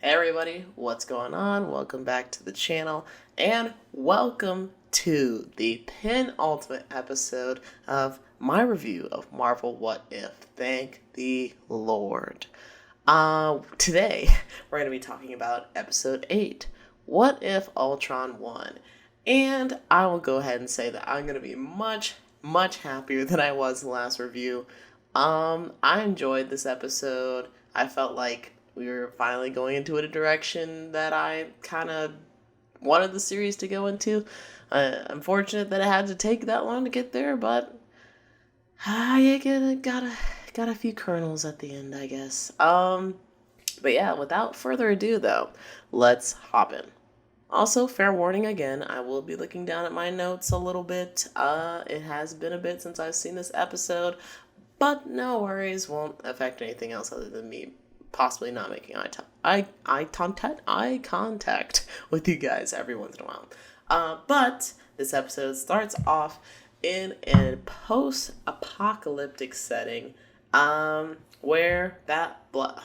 Hey everybody, what's going on? Welcome back to the channel and welcome to the penultimate episode of my review of Marvel What If. Thank the Lord. Today we're going to be talking about episode 8, What If Ultron Won? And I will go ahead and say that I'm going to be much happier than I was in the last review. I enjoyed this episode. I felt like we were finally going into a direction that I kind of wanted the series to go into. I'm fortunate that it had to take that long to get there, but I got a few kernels at the end, I guess. But yeah, without further ado, though, let's hop in. Also, fair warning again, I will be looking down at my notes a little bit. It has been a bit since I've seen this episode, but no worries, won't affect anything else other than me possibly not making eye contact with you guys every once in a while. But this episode starts off in a post-apocalyptic setting, where oh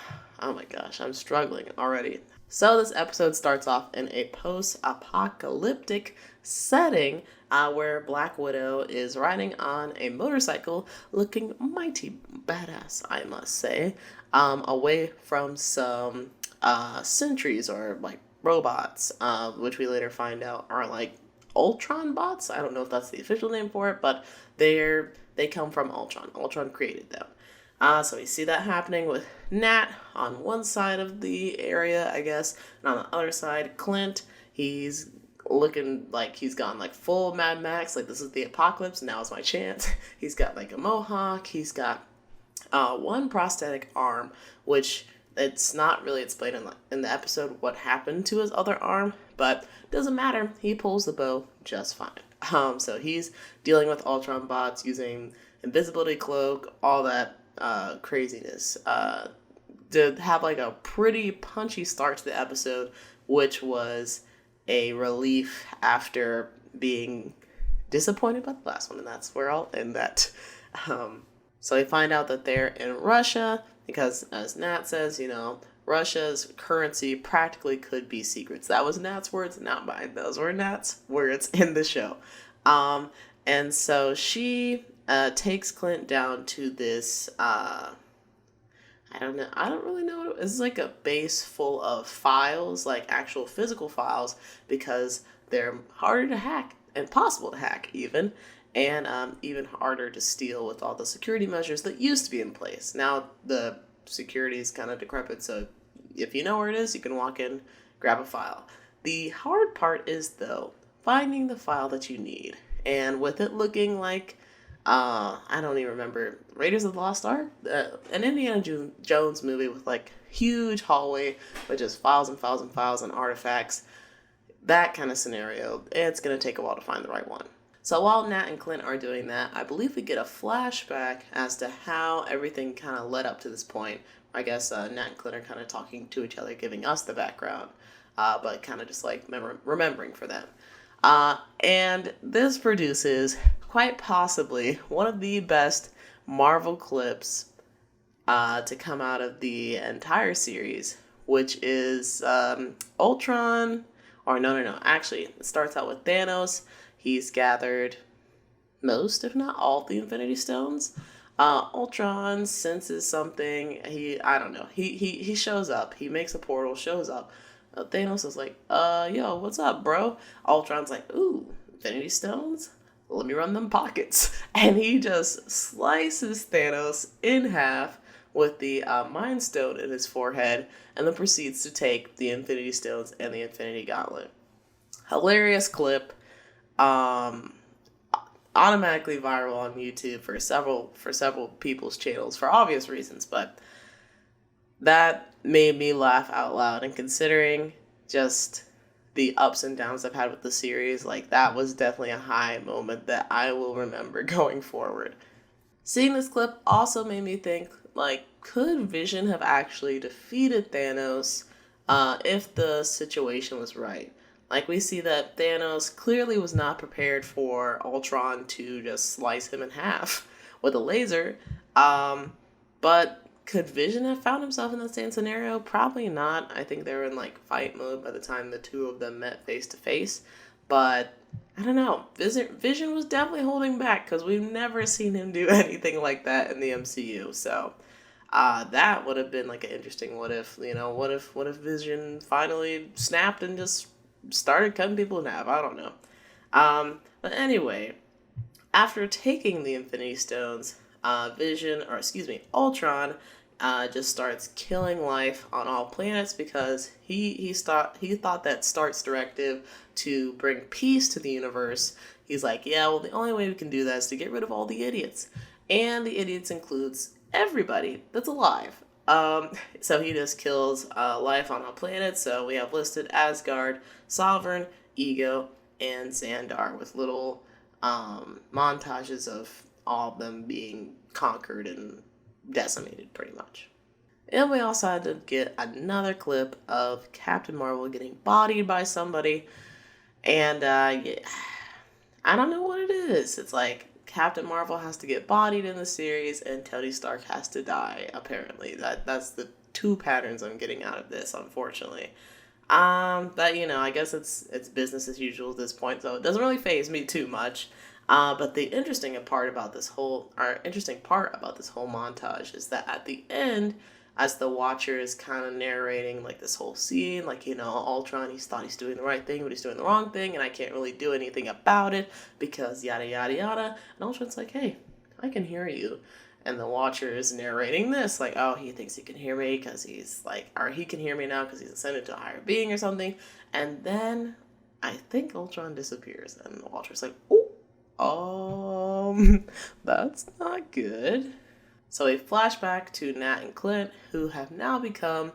my gosh, I'm struggling already. So this episode starts off in a post-apocalyptic setting where Black Widow is riding on a motorcycle looking mighty badass, I must say, away from some sentries or like robots, which we later find out are like Ultron bots. I don't know if that's the official name for it, but they come from Ultron. Ultron created them. So we see that happening with Nat on one side of the area, I guess, and on the other side, Clint, he's looking like he's gone like full Mad Max, like this is the apocalypse, now is my chance. He's got like a mohawk, he's got one prosthetic arm, which it's not really explained in the episode what happened to his other arm, but doesn't matter, he pulls the bow just fine. So he's dealing with Ultron bots using invisibility cloak, all that craziness, to have like a pretty punchy start to the episode, which was a relief after being disappointed by the last one, and that's where I'll end that. So we find out that they're in Russia because, as Nat says, Russia's currency practically could be secrets. That was Nat's words, not mine. Those were Nat's words in the show. And so she takes Clint down to this, I don't know. I don't really know. It's like a base full of files, like actual physical files, because they're harder to hack, impossible to hack even, and even harder to steal with all the security measures that used to be in place. Now the security is kind of decrepit, so if you know where it is, you can walk in, grab a file. The hard part is, though, finding the file that you need, and with it looking like I don't even remember, Raiders of the Lost Ark? An Indiana Jones movie with like huge hallway with just files and files and files and artifacts. That kind of scenario, it's going to take a while to find the right one. So while Nat and Clint are doing that, I believe we get a flashback as to how everything kind of led up to this point. I guess Nat and Clint are kind of talking to each other, giving us the background, but kind of just like remembering for them. And this produces quite possibly one of the best Marvel clips to come out of the entire series, which is Ultron, or no, actually, it starts out with Thanos. He's gathered most, if not all, of the Infinity Stones. Ultron senses something. I don't know. He shows up. He makes a portal, shows up. Thanos is like, yo, what's up, bro? Ultron's like, ooh, Infinity Stones? Let me run them pockets. And he just slices Thanos in half with the Mind Stone in his forehead, and then proceeds to take the Infinity Stones and the Infinity Gauntlet. Hilarious clip. Automatically viral on YouTube for several people's channels for obvious reasons, but that made me laugh out loud, and considering just the ups and downs I've had with the series, like that was definitely a high moment that I will remember going forward. Seeing this clip also made me think, like, could Vision have actually defeated Thanos if the situation was right? Like, we see that Thanos clearly was not prepared for Ultron to just slice him in half with a laser, but Could Vision have found himself in the same scenario? Probably not. I think they were in like fight mode by the time the two of them met face to face. But I don't know. Vision was definitely holding back because we've never seen him do anything like that in the MCU. So that would have been like an interesting what if. What if Vision finally snapped and just started cutting people in half? I don't know. But anyway, after taking the Infinity Stones, Ultron, just starts killing life on all planets because he thought that Stark's directive to bring peace to the universe. He's like, yeah, well, the only way we can do that is to get rid of all the idiots, and the idiots includes everybody that's alive. So he just kills life on all planets. So we have listed Asgard, Sovereign, Ego, and Xandar with little montages of all of them being conquered and decimated, pretty much. And we also had to get another clip of Captain Marvel getting bodied by somebody, and yeah, I don't know what it is. It's like Captain Marvel has to get bodied in the series, and Tony Stark has to die. Apparently, that's the two patterns I'm getting out of this, unfortunately. But I guess it's business as usual at this point, so it doesn't really faze me too much. But the interesting part about this whole montage is that at the end, as the watcher is kind of narrating like this whole scene, like Ultron, he's thought he's doing the right thing, but he's doing the wrong thing, and I can't really do anything about it because yada yada yada. And Ultron's like, hey, I can hear you. And the watcher is narrating this, like, oh, he thinks he can hear me because he's like, or he can hear me now because he's ascended to a higher being or something. And then I think Ultron disappears, and the watcher's like, that's not good. So we flash back to Nat and Clint, who have now become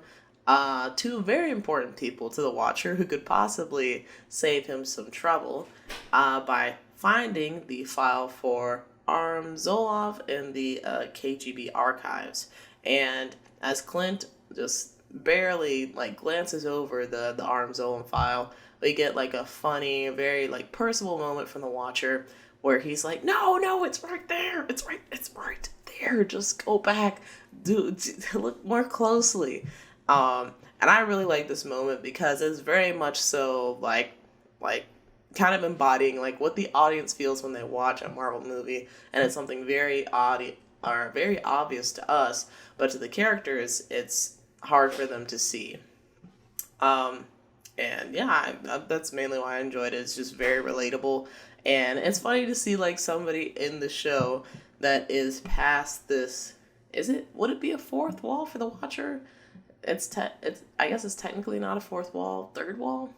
two very important people to the Watcher who could possibly save him some trouble by finding the file for Arm Zolov in the KGB archives. And as Clint just barely glances over the Arm Zolov file, we get a funny, very personal moment from the Watcher where he's like, no, it's right there. It's right there. Just go back. Dude, look more closely. And I really like this moment because it's very much so like kind of embodying what the audience feels when they watch a Marvel movie, and it's something very obvious to us, but to the characters it's hard for them to see. And yeah, that's mainly why I enjoyed it. It's just very relatable, and it's funny to see somebody in the show that is past this. Would it be a fourth wall for the Watcher? I guess it's technically not a fourth wall, third wall,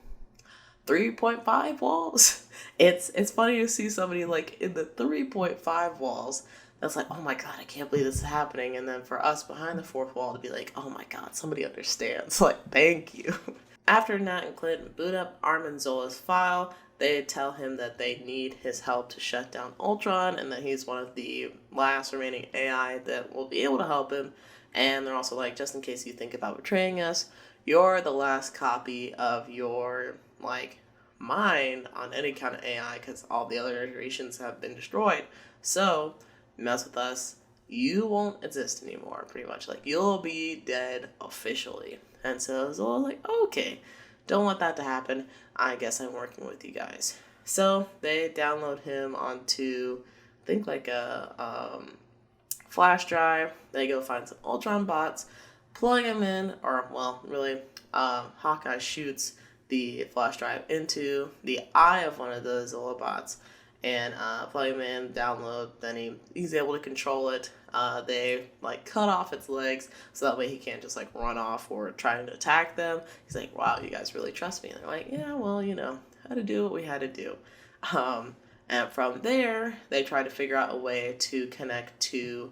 3.5 walls. It's funny to see somebody in the 3.5 walls that's like, oh my god, I can't believe this is happening, and then for us behind the fourth wall to be like, oh my god, somebody understands. Thank you. After Nat and Clint boot up Armin Zola's file, they tell him that they need his help to shut down Ultron, and that he's one of the last remaining AI that will be able to help him. And they're also like, just in case you think about betraying us, you're the last copy of your mind on any kind of AI, because all the other iterations have been destroyed. So mess with us, you won't exist anymore, pretty much. You'll be dead officially. And so Zola's like, okay, don't want that to happen. I guess I'm working with you guys. So they download him onto, I think a flash drive. They go find some Ultron bots, plug him in, or really, Hawkeye shoots the flash drive into the eye of one of the Zola bots, and plug him in, download. Then he's able to control it. They cut off its legs so that way he can't just run off or try to attack them. He's like, wow, you guys really trust me? And they're like, yeah, well, had to do what we had to do. And from there, they try to figure out a way to connect to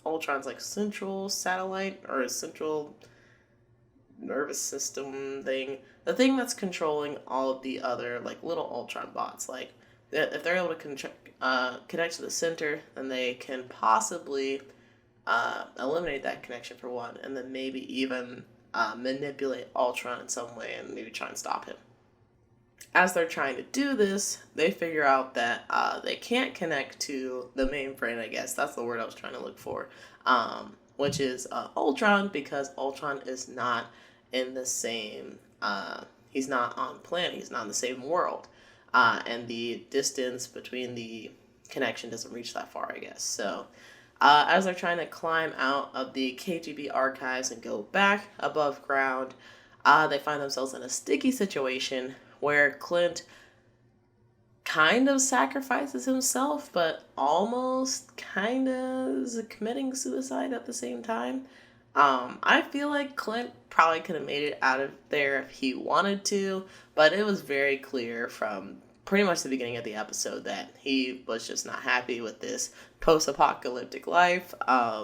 Ultron's central satellite or central nervous system thing. The thing that's controlling all of the other little Ultron bots. If they're able to connect to the center, then they can possibly eliminate that connection for one, and then maybe even manipulate Ultron in some way and maybe try and stop him. as they're trying to do this, they figure out that they can't connect to the mainframe, I guess. That's the word I was trying to look for, which is Ultron, because Ultron is not in the same, he's not on planet, he's not in the same world. And the distance between the connection doesn't reach that far, I guess. So as they're trying to climb out of the KGB archives and go back above ground, they find themselves in a sticky situation where Clint kind of sacrifices himself, but almost kind of is committing suicide at the same time. I feel like Clint probably could have made it out of there if he wanted to, but it was very clear from pretty much the beginning of the episode that he was just not happy with this post-apocalyptic life.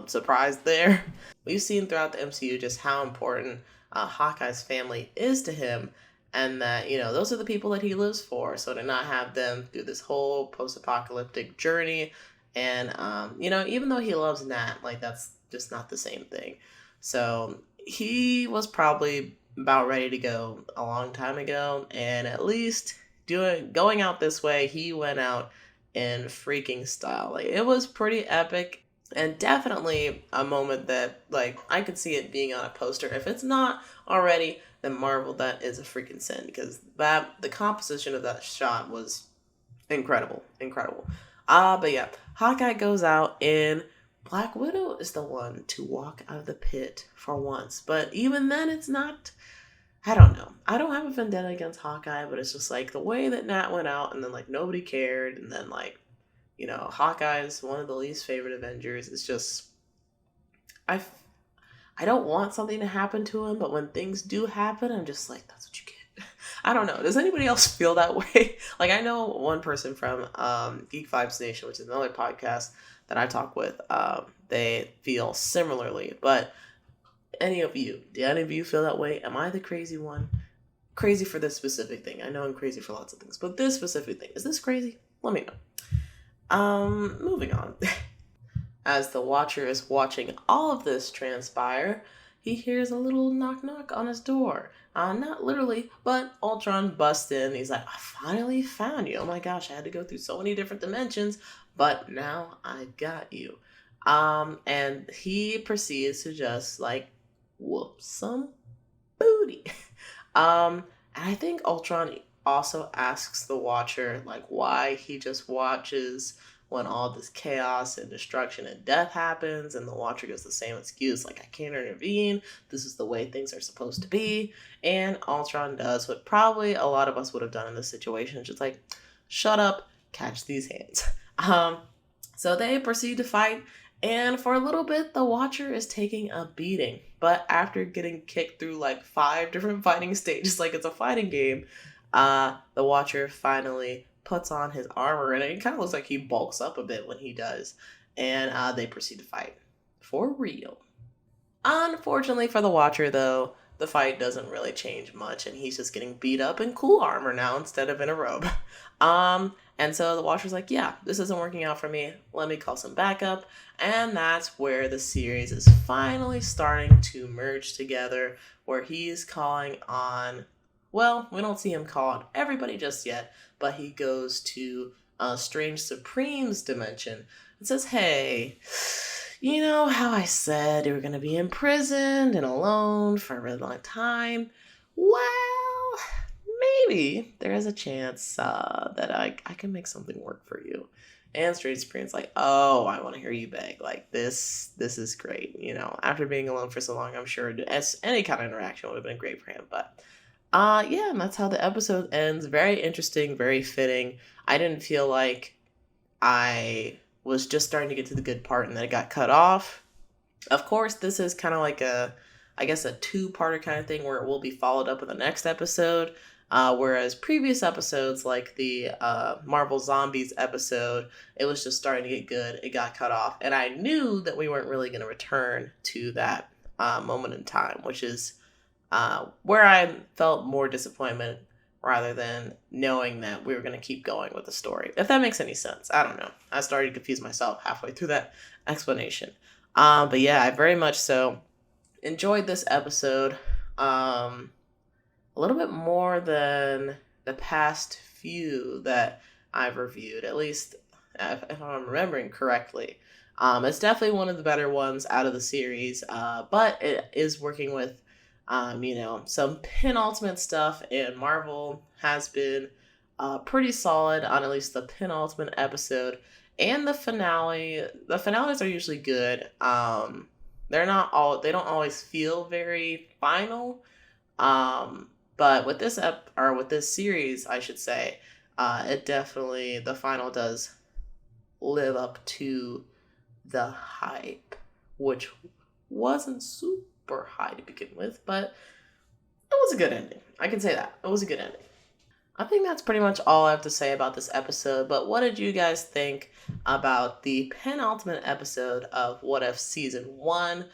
Surprise there. We've seen throughout the MCU just how important Hawkeye's family is to him, and that, you know, those are the people that he lives for. So to not have them through this whole post-apocalyptic journey, and you know, even though he loves Nat, like, that's just not the same thing. So he was probably about ready to go a long time ago, and at least going out this way, he went out in freaking style. Like, it was pretty epic, and definitely a moment that, like, I could see it being on a poster. If it's not already, then Marvel, that is a freaking sin, because the composition of that shot was incredible. But yeah, Hawkeye goes out, and Black Widow is the one to walk out of the pit for once. But even then, it's not, I don't know. I don't have a vendetta against Hawkeye, but it's just like the way that Nat went out, and then like nobody cared, and then like, you know, Hawkeye is one of the least favorite Avengers. It's just, I don't want something to happen to him, but when things do happen, I'm just like, that's what you get. I don't know. Does anybody else feel that way? Like, I know one person from Geek Vibes Nation, which is another podcast that I talk with, they feel similarly. But do any of you feel that way? Am I the crazy one? Crazy for this specific thing. I know I'm crazy for lots of things, but this specific thing, is this crazy? Let me know. Moving on. As the Watcher is watching all of this transpire, he hears a little knock knock on his door. Not literally, but Ultron busts in. He's like, I finally found you. Oh my gosh, I had to go through so many different dimensions, but now I got you. And he proceeds to just like whoop some booty. And I think Ultron also asks the Watcher like why he just watches when all this chaos and destruction and death happens, and the Watcher gives the same excuse, like, I can't intervene, this is the way things are supposed to be. And Ultron does what probably a lot of us would have done in this situation, just like, shut up, catch these hands. So they proceed to fight, and for a little bit, the Watcher is taking a beating. But after getting kicked through like 5 different fighting stages, like it's a fighting game, the Watcher finally puts on his armor, and it kind of looks like he bulks up a bit when he does. And they proceed to fight for real. Unfortunately for the Watcher, though, the fight doesn't really change much, and he's just getting beat up in cool armor now instead of in a robe. And so the Watcher's like, yeah, this isn't working out for me. Let me call some backup. And that's where the series is finally starting to merge together, where he's calling on, well, we don't see him call on everybody just yet, but he goes to Strange Supreme's dimension and says, hey, you know how I said you were going to be imprisoned and alone for a really long time? Well, maybe there is a chance that I can make something work for you. And Strange Supreme's like, oh, I want to hear you beg. Like, this is great. You know, after being alone for so long, I'm sure any kind of interaction would have been great for him. But yeah, and that's how the episode ends. Very interesting, very fitting. I didn't feel like I was just starting to get to the good part and then it got cut off. Of course, this is kind of like a 2-parter kind of thing where it will be followed up with the next episode. Whereas previous episodes, like the Marvel Zombies episode, it was just starting to get good. It got cut off. And I knew that we weren't really going to return to that moment in time, which is where I felt more disappointment rather than knowing that we were going to keep going with the story. If that makes any sense. I don't know. I started to confuse myself halfway through that explanation. But yeah, I very much so enjoyed this episode a little bit more than the past few that I've reviewed, at least if I'm remembering correctly. It's definitely one of the better ones out of the series, but it is working with, some penultimate stuff, and Marvel has been pretty solid on at least the penultimate episode and the finale. The finales are usually good. They don't always feel very final. But with with this series, I should say, it definitely, the final does live up to the hype, which wasn't super high to begin with, but it was a good ending. I can say that. It was a good ending. I think that's pretty much all I have to say about this episode, but what did you guys think about the penultimate episode of What If Season 1?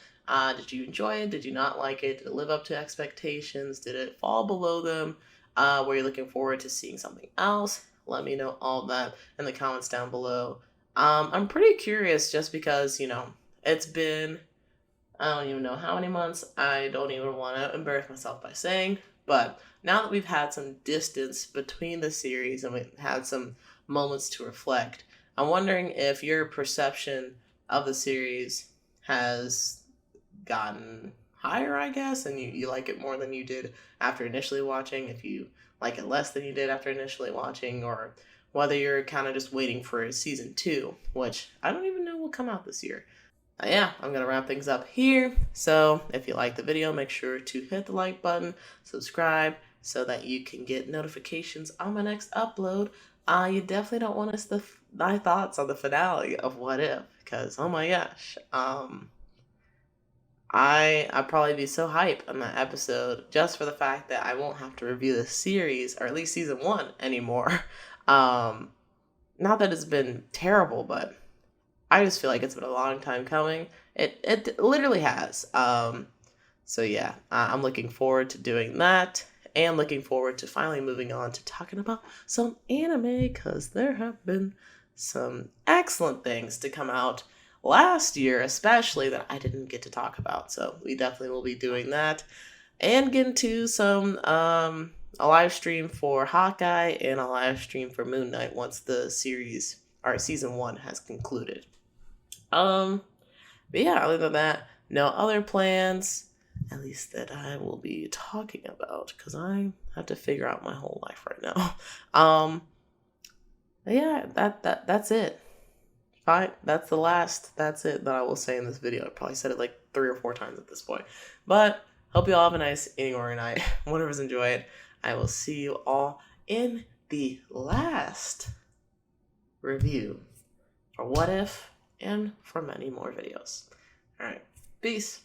Did you enjoy it? Did you not like it? Did it live up to expectations? Did it fall below them? Were you looking forward to seeing something else? Let me know all that in the comments down below. I'm pretty curious just because, it's been, I don't even know how many months. I don't even want to embarrass myself by saying, but now that we've had some distance between the series and we've had some moments to reflect, I'm wondering if your perception of the series has gotten higher, I guess, and you like it more than you did after initially watching, if you like it less than you did after initially watching, or whether you're kind of just waiting for season 2, which I don't even know will come out this year. Yeah, I'm going to wrap things up here. So if you like the video, make sure to hit the like button, subscribe, so that you can get notifications on my next upload. You definitely don't want to miss my thoughts on the finale of What If, because oh my gosh, I'd probably be so hyped on that episode just for the fact that I won't have to review the series, or at least season 1 anymore. Not that it's been terrible, but I just feel like it's been a long time coming. It literally has. So yeah, I'm looking forward to doing that, and looking forward to finally moving on to talking about some anime, because there have been some excellent things to come out last year, especially, that I didn't get to talk about. So we definitely will be doing that, and get into some a live stream for Hawkeye and a live stream for Moon Knight once the series, or season 1, has concluded. But yeah, other than that, no other plans, at least that I will be talking about, because I have to figure out my whole life right now. But yeah, that's it. Fine, that's it that I will say in this video. I probably said it like 3 or 4 times at this point. But hope you all have a nice evening or night. Whatever's enjoyed. I will see you all in the last review for What If, and for many more videos. Alright, peace.